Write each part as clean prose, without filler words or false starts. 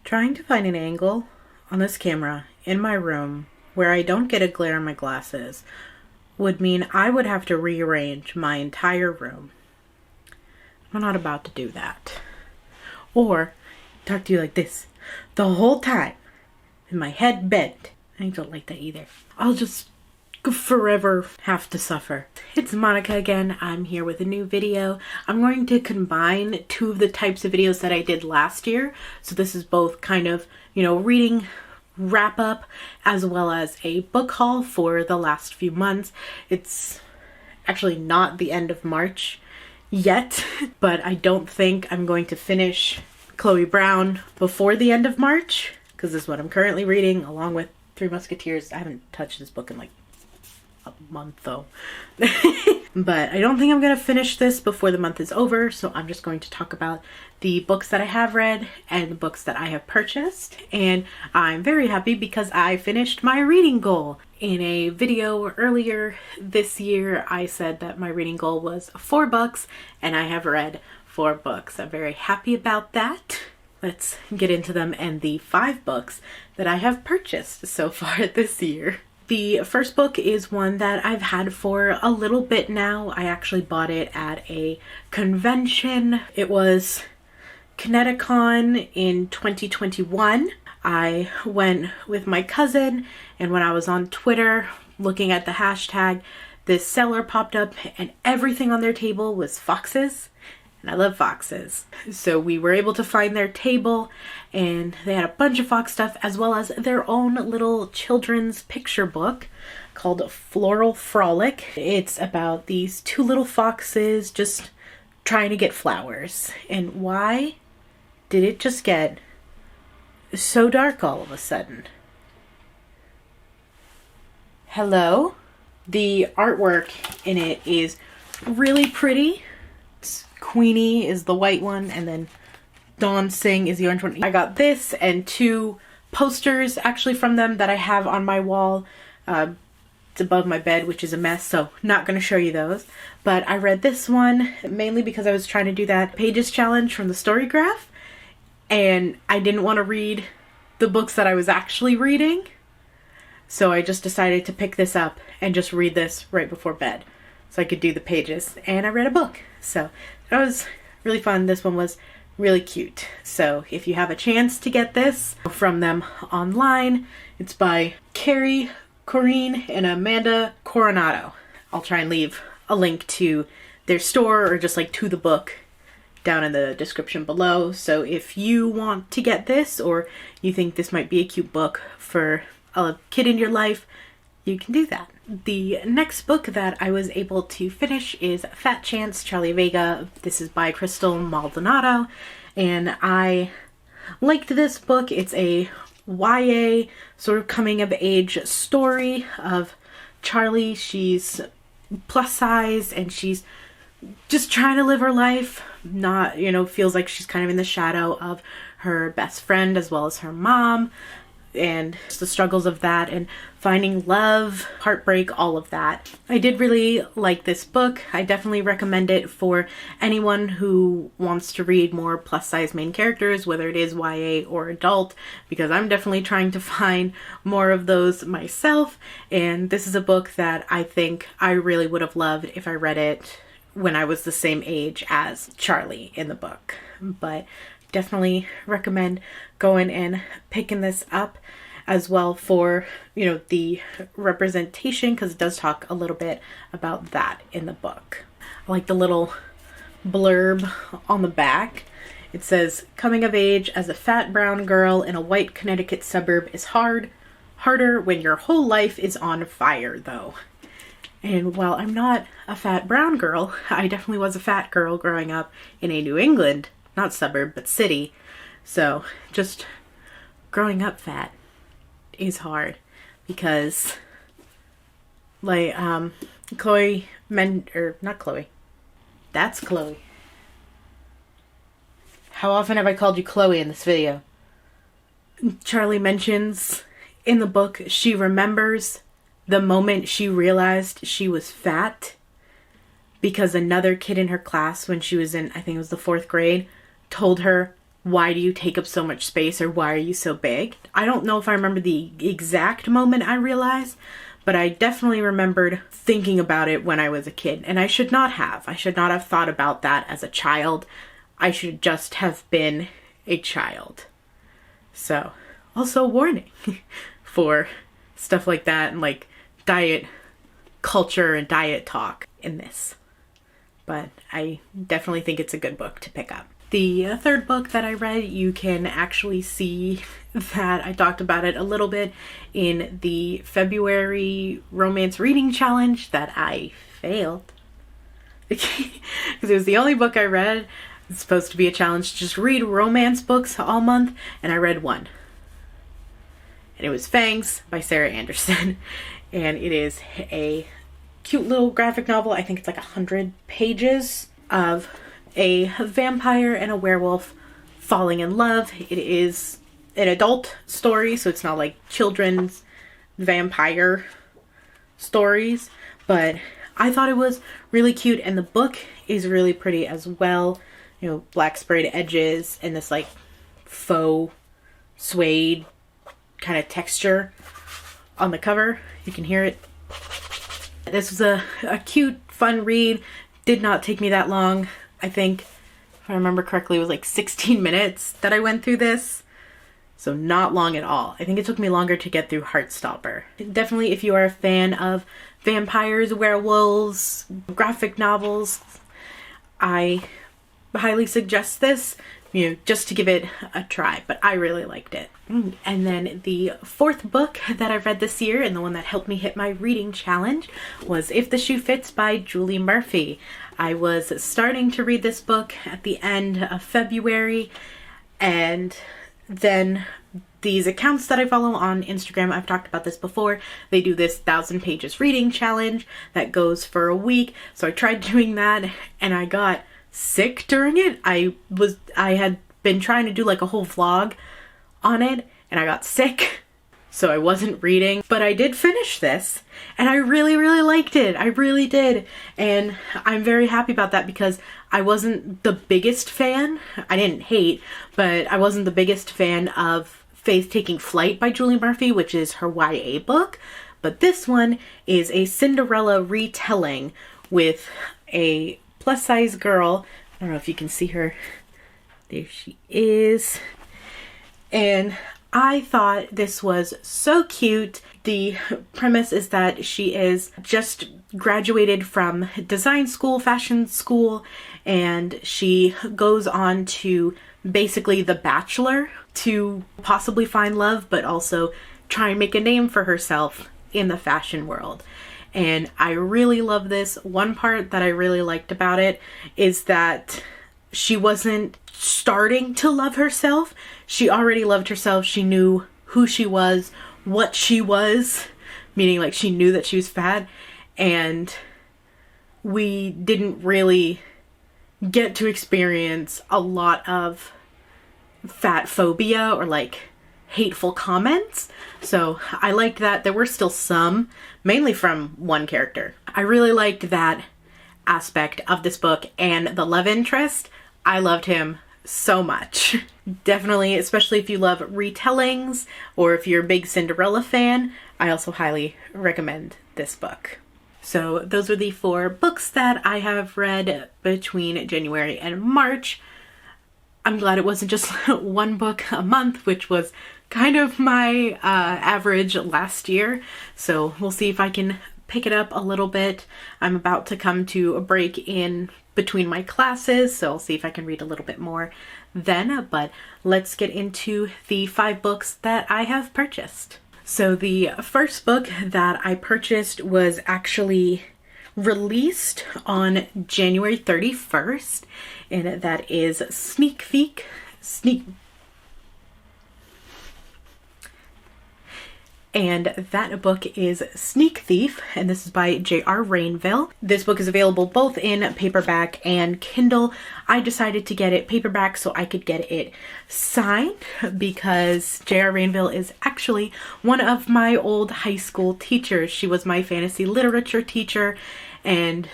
Trying to find an angle on this camera in my room where I don't get a glare in my glasses would mean I would have to rearrange my entire room. I'm not about to do that. Or talk to you like this the whole time with my head bent. I don't like that either. I'll just forever have to suffer. It's Monica again. I'm here with a new video. I'm going to combine two of the types of videos that I did last year. So this is both kind of, reading wrap up as well as a book haul for the last few months. It's actually not the end of March yet, but I don't think I'm going to finish Chloe Brown before the end of March, because this is what I'm currently reading along with Three Musketeers. I haven't touched this book in like a month though. But I don't think I'm going to finish this before the month is over, so I'm just going to talk about the books that I have read and the books that I have purchased. And I'm very happy because I finished my reading goal. In a video earlier this year, I said that my reading goal was 4 books, and I have read 4 books. I'm very happy about that. Let's get into them and the 5 books that I have purchased so far this year. The first book is one that I've had for a little bit now. I actually bought it at a convention. It was Kineticon in 2021. I went with my cousin, and when I was on Twitter looking at the hashtag, this seller popped up and everything on their table was foxes. And I love foxes. So we were able to find their table, and they had a bunch of fox stuff as well as their own little children's picture book called Floral Frolic. It's about these 2 little foxes just trying to get flowers. And why did it just get so dark all of a sudden? Hello? The artwork in it is really pretty. Queenie is the white one, and then Dawn Sing is the orange one. I got this and 2 posters actually from them that I have on my wall. It's above my bed, which is a mess, so not going to show you those. But I read this one mainly because I was trying to do that Pages challenge from the Story Graph, and I didn't want to read the books that I was actually reading. So I just decided to pick this up and just read this right before bed so I could do the pages, and I read a book. So that was really fun. This one was really cute. So if you have a chance to get this from them online, it's by Carrie Corrine and Amanda Coronado. I'll try and leave a link to their store or just like to the book down in the description below. So if you want to get this, or you think this might be a cute book for a kid in your life, you can do that. The next book that I was able to finish is Fat Chance, Charlie Vega. This is by Crystal Maldonado, and I liked this book. It's a YA sort of coming of age story of Charlie. She's plus size and she's just trying to live her life. Not, feels like she's kind of in the shadow of her best friend as well as her mom, and the struggles of that and finding love, heartbreak, all of that. I did really like this book. I definitely recommend it for anyone who wants to read more plus size main characters, whether it is YA or adult, because I'm definitely trying to find more of those myself. And this is a book that I think I really would have loved if I read it when I was the same age as Charlie in the book. But definitely recommend going and picking this up as well for, the representation, because it does talk a little bit about that in the book. I like the little blurb on the back. It says, coming of age as a fat brown girl in a white Connecticut suburb is harder when your whole life is on fire though. And while I'm not a fat brown girl, I definitely was a fat girl growing up in a New England, not suburb, but city. So just growing up fat is hard because like not Chloe. That's Chloe. How often have I called you Chloe in this video? Charlie mentions in the book she remembers the moment she realized she was fat because another kid in her class when she was in, I think it was the 4th grade, told her why do you take up so much space, or why are you so big? I don't know if I remember the exact moment I realized, but I definitely remembered thinking about it when I was a kid, and I should not have. I should not have thought about that as a child. I should just have been a child. So, also warning for stuff like that and like diet culture and diet talk in this. But I definitely think it's a good book to pick up. The third book that I read, you can actually see that I talked about it a little bit in the February romance reading challenge that I failed. Because it was the only book I read. It's supposed to be a challenge to just read romance books all month, and I read one. And it was Fangs by Sarah Anderson. And it is a cute little graphic novel. I think it's like 100 pages of a vampire and a werewolf falling in love. It is an adult story, so it's not like children's vampire stories, but I thought it was really cute, and the book is really pretty as well. You know, black sprayed edges and this like faux suede kind of texture on the cover. You can hear it. This was a cute, fun read. Did not take me that long. I think, if I remember correctly, it was like 16 minutes that I went through this. So not long at all. I think it took me longer to get through Heartstopper. Definitely, if you are a fan of vampires, werewolves, graphic novels, I highly suggest this, you know, just to give it a try. But I really liked it. And then the fourth book that I read this year, and the one that helped me hit my reading challenge, was If the Shoe Fits by Julie Murphy. I was starting to read this book at the end of February, and then these accounts that I follow on Instagram, I've talked about this before, they do this 1,000 pages reading challenge that goes for a week. So I tried doing that and I got sick during it. I had been trying to do like a whole vlog on it, and I got sick, so I wasn't reading. But I did finish this, and I really, really liked it. I really did. And I'm very happy about that, because I wasn't the biggest fan. I didn't hate, but I wasn't the biggest fan of Faith Taking Flight by Julie Murphy, which is her YA book. But this one is a Cinderella retelling with a plus-size girl. I don't know if you can see her. There she is. And I thought this was so cute. The premise is that she is just graduated from design school, fashion school, and she goes on to basically The Bachelor to possibly find love, but also try and make a name for herself in the fashion world. And I really love this. One part that I really liked about it is that she wasn't starting to love herself. She already loved herself. She knew who she was, what she was, meaning like she knew that she was fat, and we didn't really get to experience a lot of fat phobia or like hateful comments. So I liked that. There were still some, mainly from one character. I really liked that aspect of this book, and the love interest, I loved him so much. Definitely, especially if you love retellings or if you're a big Cinderella fan, I also highly recommend this book. So those are the 4 books that I have read between January and March. I'm glad it wasn't just one book a month, which was kind of my average last year. So we'll see if I can pick it up a little bit. I'm about to come to a break in between my classes, so I'll see if I can read a little bit more then. But let's get into the 5 books that I have purchased. So the first book that I purchased was actually released on January 31st, and that is Sneak Thief. And that book is Sneak Thief, and this is by J.R. Rainville. This book is available both in paperback and Kindle. I decided to get it paperback so I could get it signed, because J.R. Rainville is actually one of my old high school teachers. She was my fantasy literature teacher, and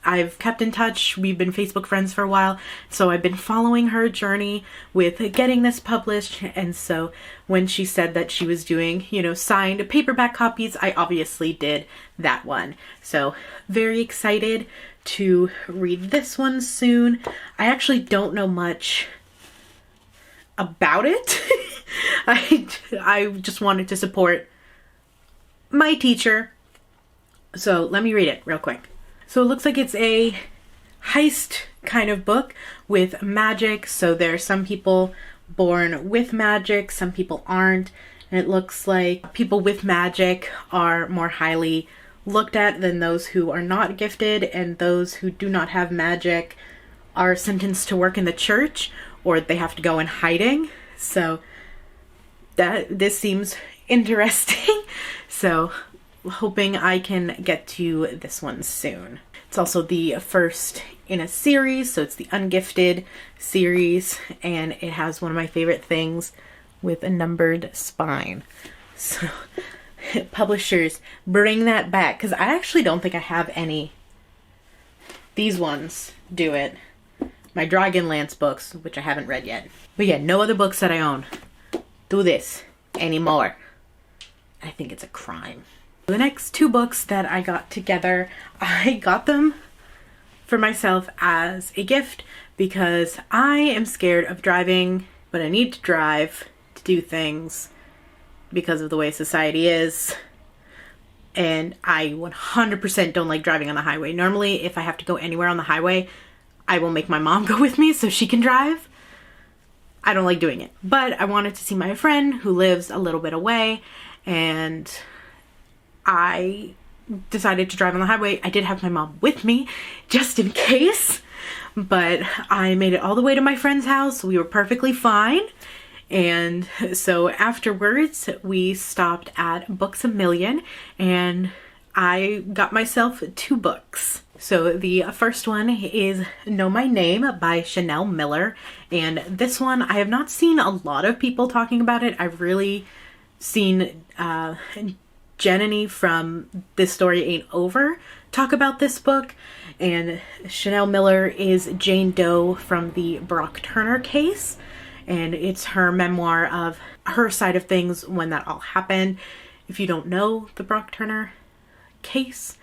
I've kept in touch. We've been Facebook friends for a while, so I've been following her journey with getting this published. And so when she said that she was doing, you know, signed paperback copies, I obviously did that one. So very excited to read this one soon. I actually don't know much about it. I just wanted to support my teacher. So let me read it real quick. So it looks like it's a heist kind of book with magic. So there are some people born with magic, some people aren't. And it looks like people with magic are more highly looked at than those who are not gifted. And those who do not have magic are sentenced to work in the church, or they have to go in hiding. So this seems interesting. So hoping I can get to this one soon. It's also the first in a series, so it's the Ungifted series, and it has one of my favorite things with a numbered spine. So publishers, bring that back, because I actually don't think I have any. These ones do it. My Dragonlance books, which I haven't read yet. But yeah, no other books that I own do this anymore. I think it's a crime. The next two books that I got together, I got them for myself as a gift because I am scared of driving, but I need to drive to do things because of the way society is. And I 100% don't like driving on the highway. Normally, if I have to go anywhere on the highway, I will make my mom go with me so she can drive. I don't like doing it. But I wanted to see my friend who lives a little bit away, and I decided to drive on the highway. I did have my mom with me just in case, but I made it all the way to my friend's house. We were perfectly fine. And so afterwards we stopped at Books A Million and I got myself two books. So the first one is Know My Name by Chanel Miller. And this one, I have not seen a lot of people talking about it. I've really seen Jenny from This Story Ain't Over talk about this book, and Chanel Miller is Jane Doe from the Brock Turner case, and it's her memoir of her side of things when that all happened. If you don't know the Brock Turner case,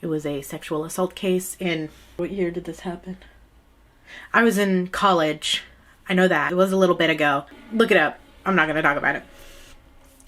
it was a sexual assault case in... What year did this happen? I was in college. I know that. It was a little bit ago. Look it up. I'm not going to talk about it.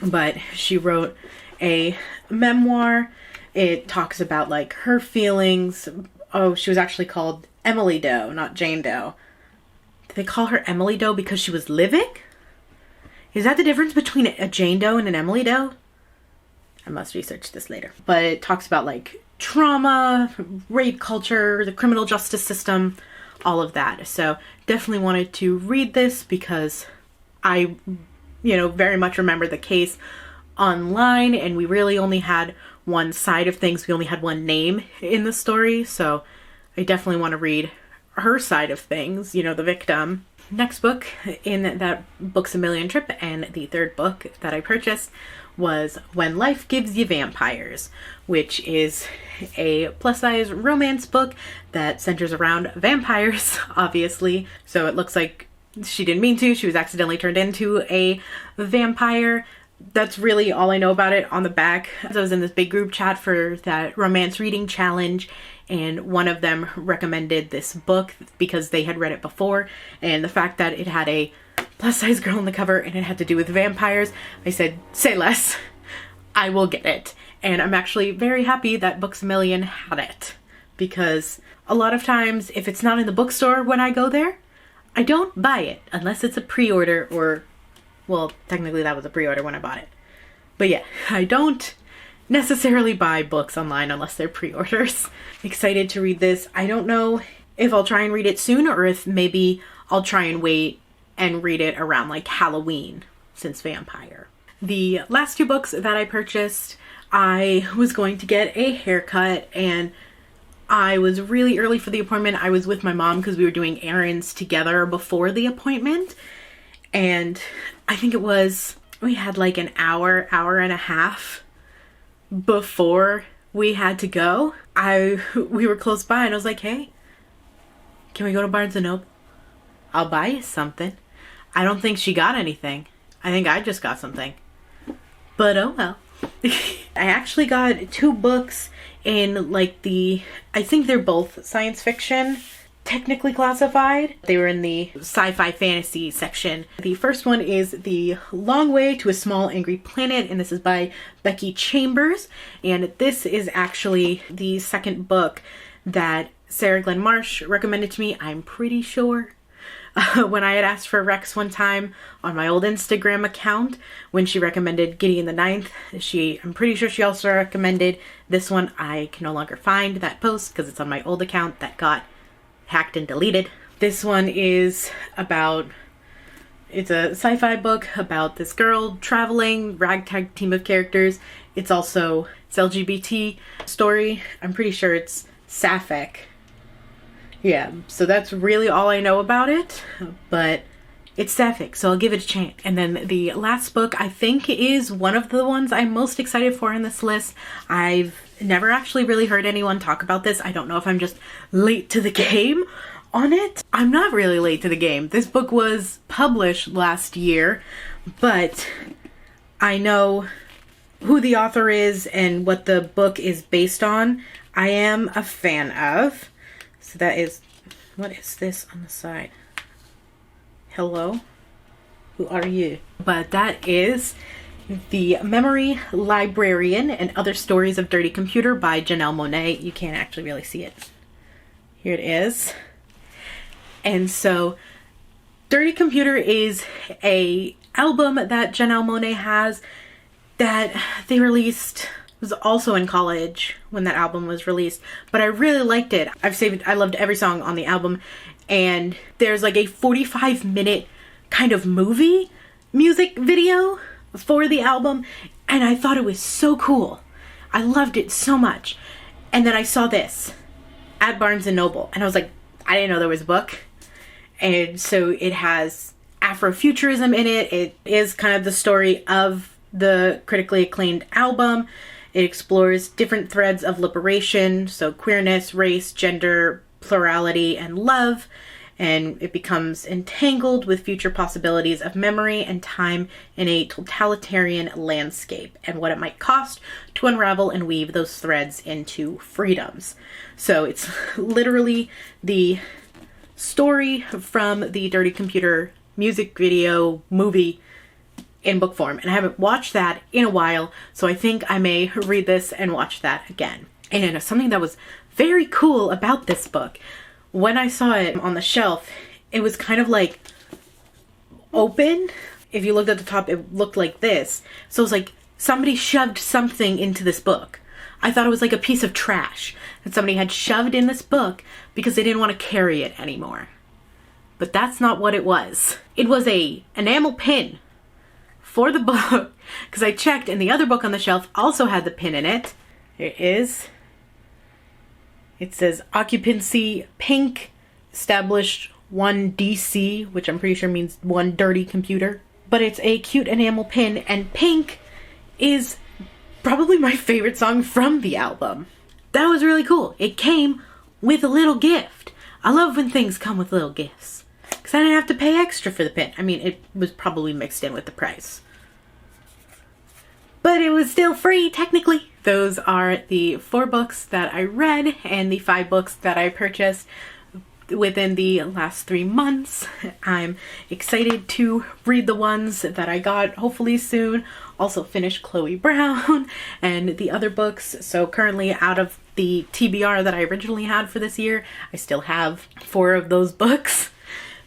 But she wrote a memoir. It talks about like her feelings. Oh, she was actually called Emily Doe, not Jane Doe. Did they call her Emily Doe because she was living? Is that the difference between a Jane Doe and an Emily Doe? I must research this later. But it talks about like trauma, rape culture, the criminal justice system, all of that. So definitely wanted to read this because I, very much remember the case online, and we really only had one side of things. We only had one name in the story, so I definitely want to read her side of things, the victim. Next book in that Books A Million trip, and the third book that I purchased, was When Life Gives You Vampires, which is a plus-size romance book that centers around vampires, obviously. So it looks like she didn't mean to. She was accidentally turned into a vampire. That's really all I know about it on the back. So I was in this big group chat for that romance reading challenge, and one of them recommended this book because they had read it before, and the fact that it had a plus-size girl on the cover and it had to do with vampires, I said, say less. I will get it. And I'm actually very happy that Books A Million had it, because a lot of times if it's not in the bookstore when I go there, I don't buy it unless it's a pre-order, or, well, technically that was a pre-order when I bought it. But yeah, I don't necessarily buy books online unless they're pre-orders. Excited to read this. I don't know if I'll try and read it soon, or if maybe I'll try and wait and read it around like Halloween, since vampire. The last two books that I purchased, I was going to get a haircut, and I was really early for the appointment. I was with my mom because we were doing errands together before the appointment. And I think we had like an hour and a half before we had to go, we were close by and I was like, hey, can we go to Barnes & Noble? I'll buy you something. I don't think she got anything. I think I just got something. But oh well. I actually got 2 books in like I think they're both science fiction, technically classified. They were in the sci-fi fantasy section. The first one is The Long Way to a Small Angry Planet, and this is by Becky Chambers. And this is actually the second book that Sarah Glenn Marsh recommended to me, I'm pretty sure. When I had asked for Rex one time on my old Instagram account, when she recommended Gideon the Ninth, I'm pretty sure she also recommended this one. I can no longer find that post because it's on my old account that got hacked and deleted. This one is it's a sci-fi book about this girl traveling, ragtag team of characters. It's LGBT story. I'm pretty sure it's sapphic. Yeah, so that's really all I know about it, but it's sapphic, so I'll give it a chance. And then the last book, I think, is one of the ones I'm most excited for in this list. I've never actually really heard anyone talk about this. I don't know if I'm just late to the game on it. I'm not really late to the game. This book was published last year, but I know who the author is and what the book is based on. I am a fan of. So that is, what is this on the side? Hello? Who are you? But that is The Memory Librarian and Other Stories of Dirty Computer by Janelle Monáe. You can't actually really see it. Here it is. And so Dirty Computer is a album that Janelle Monáe has that they released. Was also in college when that album was released, but I really liked it. I loved every song on the album, and there's like a 45-minute kind of music video for the album, and I thought it was so cool. I loved it so much. And then I saw this at Barnes & Noble, and I was like, I didn't know there was a book. And so it has Afrofuturism in it. It is kind of the story of the critically acclaimed album. It explores different threads of liberation, so queerness, race, gender, plurality, and love, and it becomes entangled with future possibilities of memory and time in a totalitarian landscape, and what it might cost to unravel and weave those threads into freedoms. So it's literally the story from the Dirty Computer music video movie in book form, and I haven't watched that in a while, so I think I may read this and watch that again. And something that was very cool about this book, when I saw it on the shelf, it was kind of like open. If you looked at the top, it looked like this. So it was like somebody shoved something into this book. I thought it was like a piece of trash that somebody had shoved in this book because they didn't want to carry it anymore. But that's not what it was. It was a enamel pin for the book, because I checked and the other book on the shelf also had the pin in it. Here it is. It says occupancy pink, established 1 DC, which I'm pretty sure means 1 dirty computer. But it's a cute enamel pin, and Pink is probably my favorite song from the album. That was really cool. It came with a little gift. I love when things come with little gifts, because I didn't have to pay extra for the pin. I mean, it was probably mixed in with the price, but it was still free, technically. Those are the 4 books that I read and the 5 books that I purchased within the last 3 months. I'm excited to read the ones that I got hopefully soon. Also finish Chloe Brown and the other books. So currently, out of the TBR that I originally had for this year, I still have 4 of those books.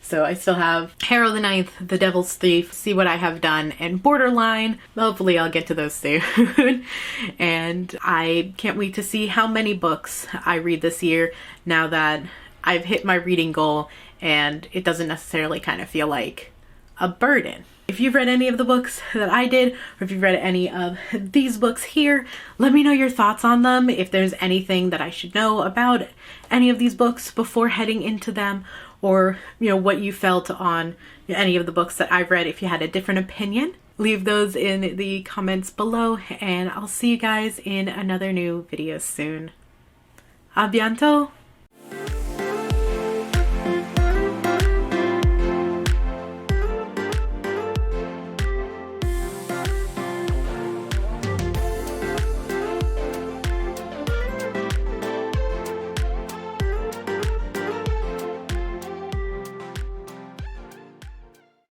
So I still have Harrow the Ninth, The Devil's Thief, See What I Have Done, and Borderline. Hopefully I'll get to those soon. And I can't wait to see how many books I read this year, now that I've hit my reading goal and it doesn't necessarily kind of feel like a burden. If you've read any of the books that I did, or if you've read any of these books here, let me know your thoughts on them. If there's anything that I should know about any of these books before heading into them, or what you felt on any of the books that I've read, if you had a different opinion. leave those in the comments below, and I'll see you guys in another new video soon. A bientôt!